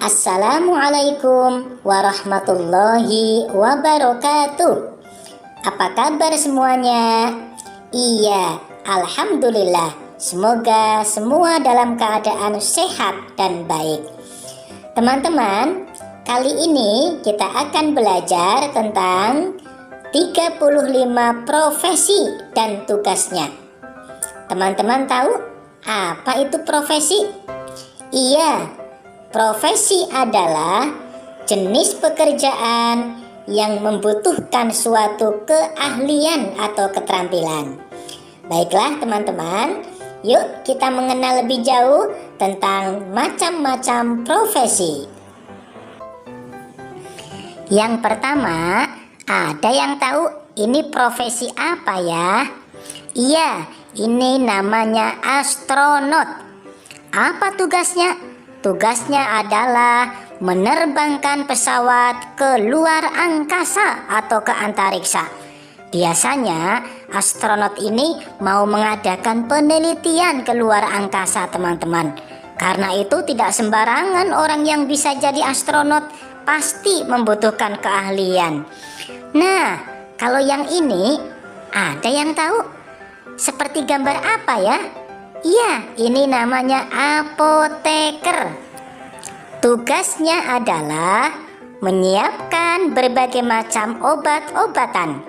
Assalamualaikum warahmatullahi wabarakatuh. Apa kabar semuanya? Iya, alhamdulillah. Semoga semua dalam keadaan sehat dan baik. Teman-teman, kali ini kita akan belajar tentang 35 profesi dan tugasnya. Teman-teman tahu apa itu profesi? Iya, profesi adalah jenis pekerjaan yang membutuhkan suatu keahlian atau keterampilan. Baiklah teman-teman, yuk kita mengenal lebih jauh tentang macam-macam profesi. Yang pertama, ada yang tahu ini profesi apa ya? Iya, ini namanya astronot. Apa tugasnya? Tugasnya adalah menerbangkan pesawat ke luar angkasa atau ke antariksa. Biasanya astronot ini mau mengadakan penelitian ke luar angkasa, teman-teman. Karena itu tidak sembarangan orang yang bisa jadi astronot, pasti membutuhkan keahlian. Nah, kalau yang ini ada yang tahu? Seperti gambar apa ya? Iya, ini namanya apoteker. Tugasnya adalah menyiapkan berbagai macam obat-obatan.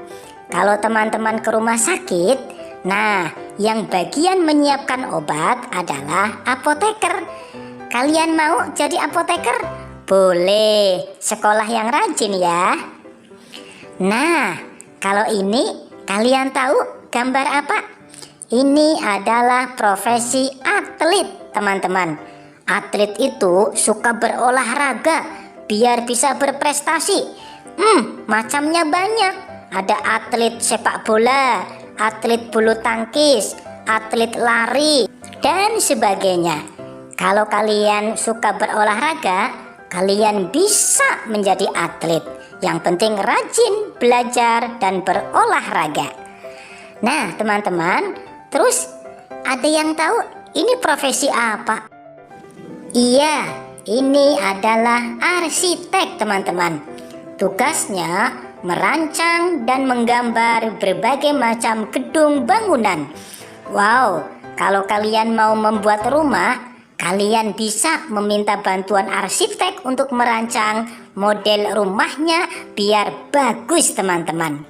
Kalau teman-teman ke rumah sakit, nah, yang bagian menyiapkan obat adalah apoteker. Kalian mau jadi apoteker? Boleh, sekolah yang rajin ya. Nah, kalau ini kalian tahu gambar apa? Ini adalah profesi atlet, teman-teman. Atlet itu suka berolahraga biar bisa berprestasi. Macamnya banyak. Ada atlet sepak bola, atlet bulu tangkis, atlet lari, dan sebagainya. Kalau kalian suka berolahraga, kalian bisa menjadi atlet. Yang penting rajin belajar dan berolahraga. Nah, teman-teman, terus ada yang tahu ini profesi apa? Iya, ini adalah arsitek, teman-teman. Tugasnya merancang dan menggambar berbagai macam gedung bangunan. Wow, kalau kalian mau membuat rumah, kalian bisa meminta bantuan arsitek untuk merancang model rumahnya biar bagus, teman-teman.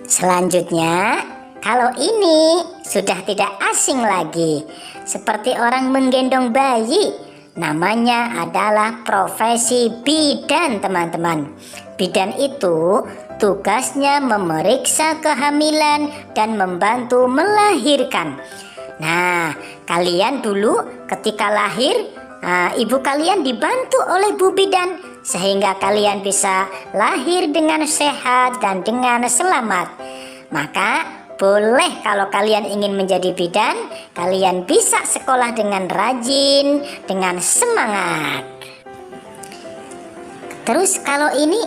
Selanjutnya, kalau ini sudah tidak asing lagi, seperti orang menggendong bayi. Namanya adalah profesi bidan, teman-teman. Bidan itu tugasnya memeriksa kehamilan dan membantu melahirkan. Nah, kalian dulu ketika lahir, ibu kalian dibantu oleh bu bidan sehingga kalian bisa lahir dengan sehat dan dengan selamat. Maka boleh kalau kalian ingin menjadi bidan, kalian bisa sekolah dengan rajin, dengan semangat. Terus kalau ini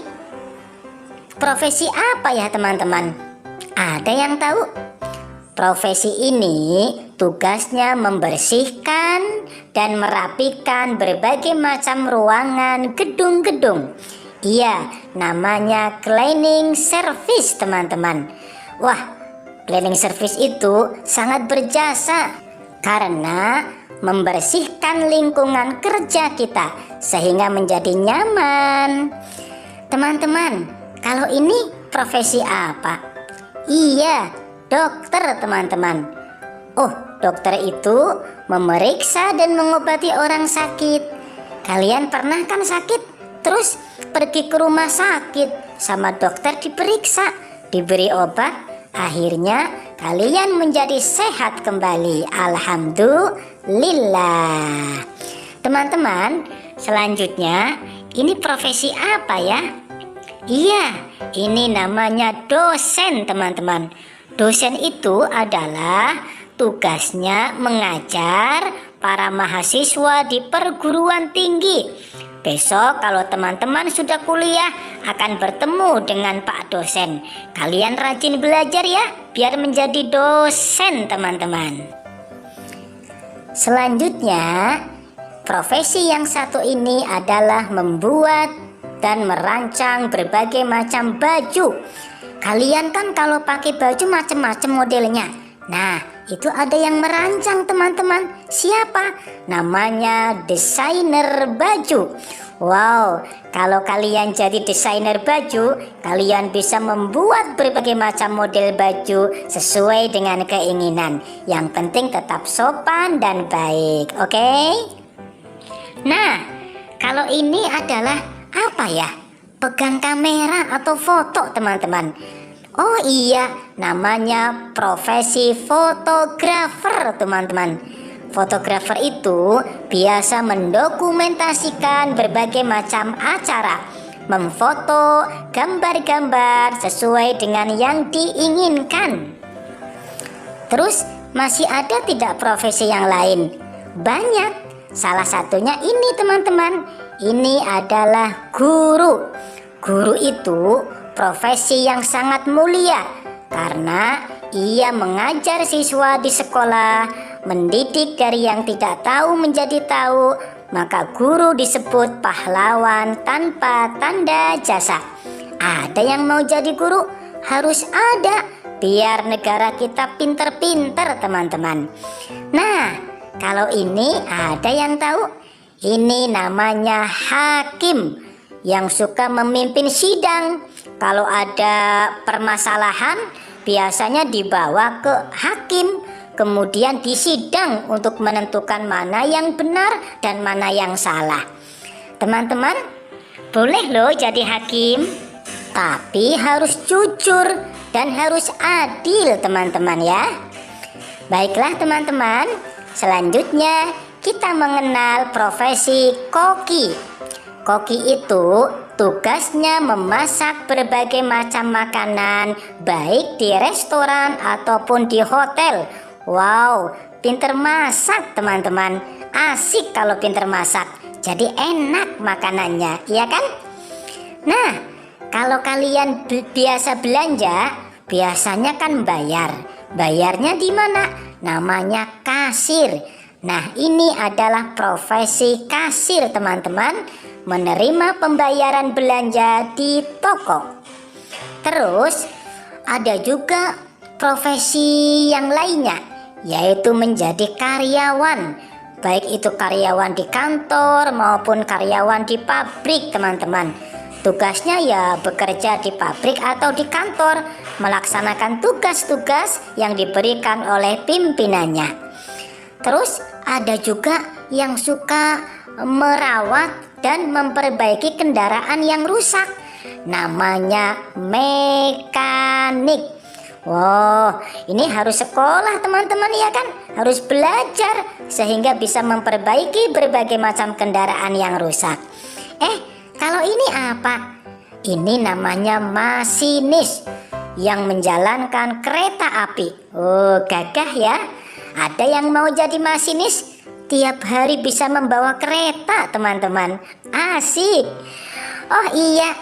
profesi apa ya teman-teman? Ada yang tahu? Profesi ini tugasnya membersihkan dan merapikan berbagai macam ruangan gedung-gedung. Iya, namanya cleaning service, teman-teman. Wah, cleaning service itu sangat berjasa karena membersihkan lingkungan kerja kita sehingga menjadi nyaman. Teman-teman, kalau ini profesi apa? Iya, dokter, teman-teman. Oh, dokter itu memeriksa dan mengobati orang sakit. Kalian pernah kan sakit? Terus pergi ke rumah sakit sama dokter diperiksa, diberi obat. Akhirnya kalian menjadi sehat kembali. Alhamdulillah. Teman-teman, selanjutnya ini profesi apa ya? Iya, ini namanya dosen, teman-teman. Dosen itu adalah tugasnya mengajar para mahasiswa di perguruan tinggi. Besok kalau teman-teman sudah kuliah akan bertemu dengan Pak dosen. Kalian rajin belajar ya, biar menjadi dosen, teman-teman. Selanjutnya Profesi yang satu ini adalah membuat dan merancang berbagai macam baju. Kalian kan kalau pakai baju macam-macam modelnya. Nah, itu ada yang merancang teman-teman. Siapa? Namanya desainer baju. Wow, kalau kalian jadi desainer baju, kalian bisa membuat berbagai macam model baju sesuai dengan keinginan. Yang penting tetap sopan dan baik, oke? Nah, kalau ini adalah apa ya? Pegang kamera atau foto teman-teman. Oh iya, namanya profesi fotografer teman-teman. Fotografer itu biasa mendokumentasikan berbagai macam acara, memfoto gambar-gambar sesuai dengan yang diinginkan. Terus masih ada tidak profesi yang lain? Banyak. Salah satunya ini teman-teman. Ini adalah guru. Guru itu profesi yang sangat mulia karena ia mengajar siswa di sekolah, mendidik dari yang tidak tahu menjadi tahu. Maka guru disebut pahlawan tanpa tanda jasa. Ada yang mau jadi guru? Harus ada, biar negara kita pinter-pinter teman-teman. Nah, kalau ini ada yang tahu? Ini namanya hakim yang suka memimpin sidang. Kalau ada permasalahan biasanya dibawa ke hakim, kemudian disidang untuk menentukan mana yang benar dan mana yang salah. Teman-teman, boleh loh jadi hakim, tapi harus jujur dan harus adil teman-teman ya. Baiklah teman-teman, selanjutnya kita mengenal profesi koki. Koki itu tugasnya memasak berbagai macam makanan, baik di restoran ataupun di hotel. Wow, pinter masak teman-teman. Asik kalau pinter masak, jadi enak makanannya, iya kan? Nah, kalau kalian biasa belanja, biasanya kan bayarnya di mana? Namanya kasir. Nah, ini adalah profesi kasir teman-teman, menerima pembayaran belanja di toko. Terus ada juga profesi yang lainnya, yaitu menjadi karyawan. Baik itu karyawan di kantor maupun karyawan di pabrik teman-teman. Tugasnya ya bekerja di pabrik atau di kantor, melaksanakan tugas-tugas yang diberikan oleh pimpinannya. Terus ada juga yang suka merawat dan memperbaiki kendaraan yang rusak. Namanya mekanik. Wow, ini harus sekolah teman-teman ya kan? Harus belajar sehingga bisa memperbaiki berbagai macam kendaraan yang rusak. Kalau ini apa? Ini namanya masinis yang menjalankan kereta api. Oh, gagah ya. Ada yang mau jadi masinis? Tiap hari bisa membawa kereta teman-teman. Asik. Oh iya,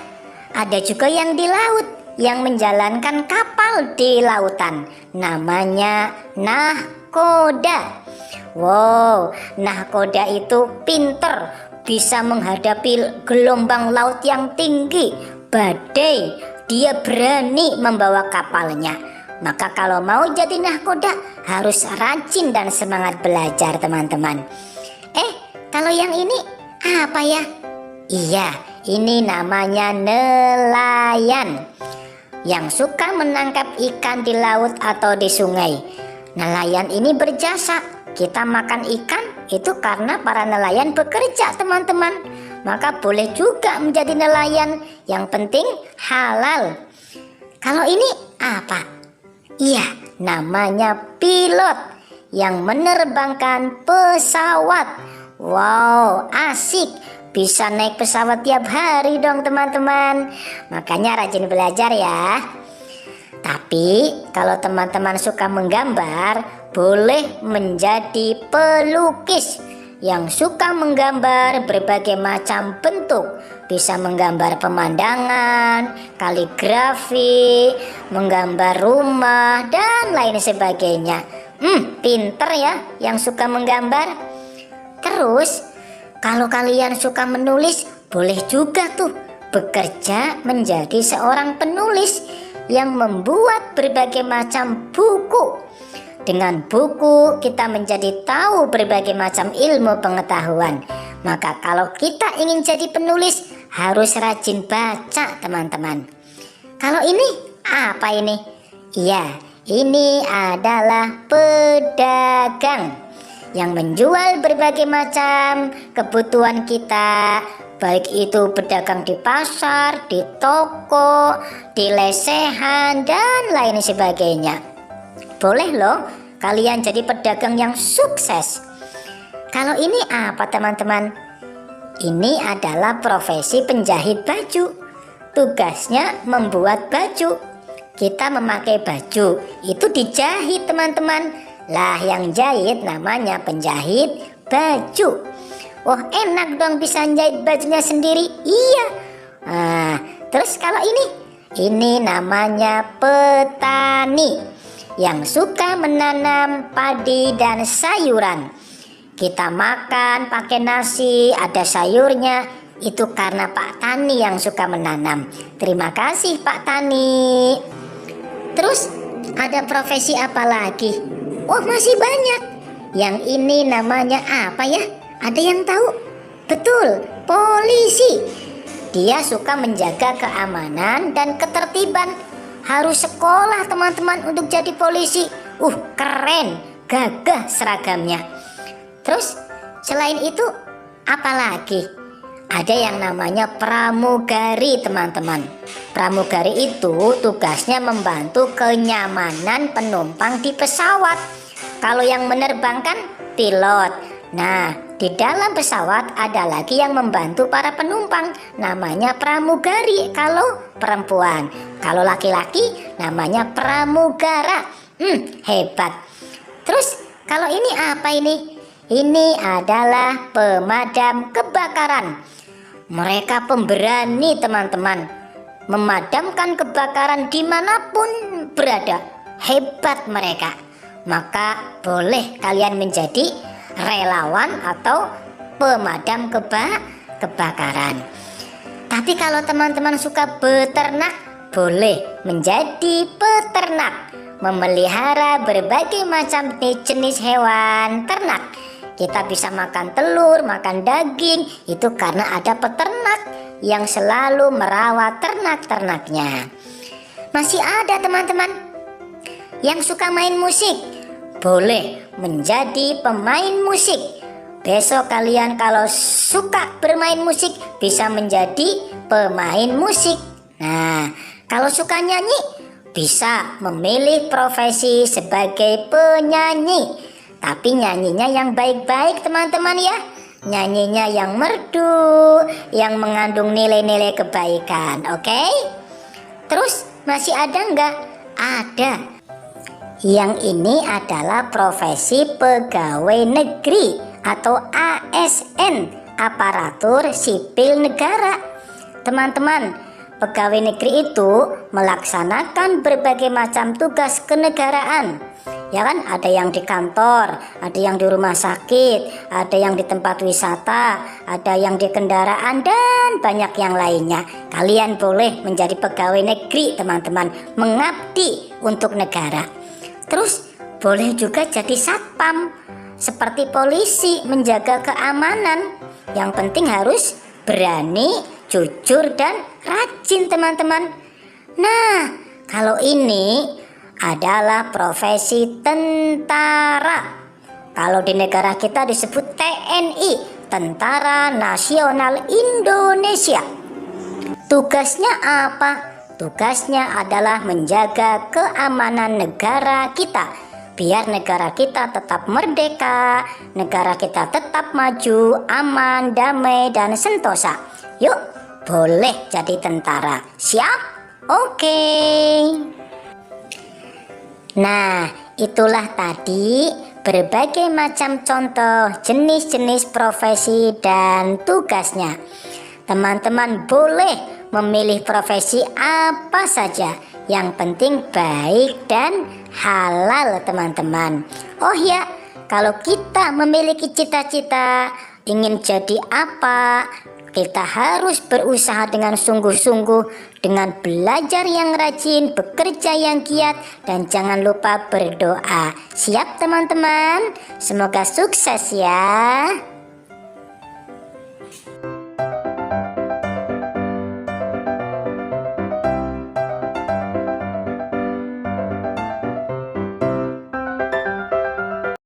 ada juga yang di laut, yang menjalankan kapal di lautan. Namanya nahkoda. Wow, nahkoda itu pinter, bisa menghadapi gelombang laut yang tinggi, badai. Dia berani membawa kapalnya. Maka kalau mau jadi nahkoda harus rajin dan semangat belajar teman-teman. Kalau yang ini apa ya? Iya, ini namanya nelayan yang suka menangkap ikan di laut atau di sungai. Nelayan ini berjasa. Kita makan ikan itu karena para nelayan bekerja teman-teman. Maka boleh juga menjadi nelayan, yang penting halal. Kalau ini apa? Iya, namanya pilot yang menerbangkan pesawat. Wow, asik. Bisa naik pesawat tiap hari dong teman-teman. Makanya rajin belajar ya. Tapi kalau teman-teman suka menggambar, boleh menjadi pelukis yang suka menggambar berbagai macam bentuk. Bisa menggambar pemandangan, kaligrafi, menggambar rumah, dan lain sebagainya. Pinter ya yang suka menggambar. Terus Kalau kalian suka menulis, boleh juga tuh bekerja menjadi seorang penulis yang membuat berbagai macam buku. Dengan buku kita menjadi tahu berbagai macam ilmu pengetahuan. Maka kalau kita ingin jadi penulis, harus rajin baca, teman-teman. Kalau ini apa ini? Ya, ini adalah pedagang yang menjual berbagai macam kebutuhan kita, baik itu pedagang di pasar, di toko, di lesehan, dan lain sebagainya. Boleh loh kalian jadi pedagang yang sukses. Kalau ini apa, teman-teman? Ini adalah profesi penjahit baju. Tugasnya membuat baju. Kita memakai baju, itu dijahit, teman-teman. Lah yang jahit namanya penjahit baju. Oh, enak dong bisa jahit bajunya sendiri. Iya. Nah, terus kalau ini namanya petani yang suka menanam padi dan sayuran. Kita makan pakai nasi, ada sayurnya, itu karena Pak Tani yang suka menanam. Terima kasih Pak Tani. Terus ada profesi apa lagi? Oh, masih banyak. Yang ini namanya apa ya? Ada yang tahu? Betul, polisi. Dia suka menjaga keamanan dan ketertiban. Harus sekolah, teman-teman, untuk jadi polisi. Keren, gagah seragamnya. Terus selain itu apa lagi? Ada yang namanya pramugari, teman-teman. Pramugari itu tugasnya membantu kenyamanan penumpang di pesawat. Kalau yang menerbangkan pilot. Nah, di dalam pesawat ada lagi yang membantu para penumpang, namanya pramugari kalau perempuan. Kalau laki-laki namanya pramugara. Hebat. Terus kalau ini apa ini? Ini adalah pemadam kebakaran. Mereka pemberani, teman-teman. Memadamkan kebakaran dimanapun berada. Hebat mereka. Maka boleh kalian menjadi relawan atau pemadam kebakaran. Tapi kalau teman-teman suka beternak, boleh menjadi peternak. Memelihara berbagai macam jenis hewan ternak. Kita bisa makan telur, makan daging, itu karena ada peternak yang selalu merawat ternak-ternaknya. Masih ada, teman-teman, yang suka main musik. Boleh menjadi pemain musik. Besok kalian kalau suka bermain musik bisa menjadi pemain musik. Nah, kalau suka nyanyi bisa memilih profesi sebagai penyanyi. Tapi nyanyinya yang baik-baik, teman-teman ya. Nyanyinya yang merdu, yang mengandung nilai-nilai kebaikan, oke? Terus masih ada nggak? Ada. Yang ini adalah profesi pegawai negeri atau ASN, aparatur sipil negara. Teman-teman, pegawai negeri itu melaksanakan berbagai macam tugas kenegaraan. Ya kan, ada yang di kantor, ada yang di rumah sakit, ada yang di tempat wisata, ada yang di kendaraan, dan banyak yang lainnya. Kalian boleh menjadi pegawai negeri, teman-teman, mengabdi untuk negara. Terus boleh juga jadi satpam, seperti polisi, menjaga keamanan. Yang penting harus berani, jujur, dan rajin, teman-teman. Nah, kalau ini adalah profesi tentara. Kalau di negara kita disebut TNI, Tentara Nasional Indonesia. Tugasnya apa? Tugasnya adalah menjaga keamanan negara kita, biar negara kita tetap merdeka, negara kita tetap maju, aman, damai, dan sentosa. Yuk, boleh jadi tentara. Siap? Oke. Nah, itulah tadi berbagai macam contoh jenis-jenis profesi dan tugasnya. Teman-teman boleh memilih profesi apa saja, yang penting baik dan halal, teman-teman. Oh ya, kalau kita memiliki cita-cita ingin jadi apa, kita harus berusaha dengan sungguh-sungguh, dengan belajar yang rajin, bekerja yang giat, dan jangan lupa berdoa. Siap teman-teman? Semoga sukses ya.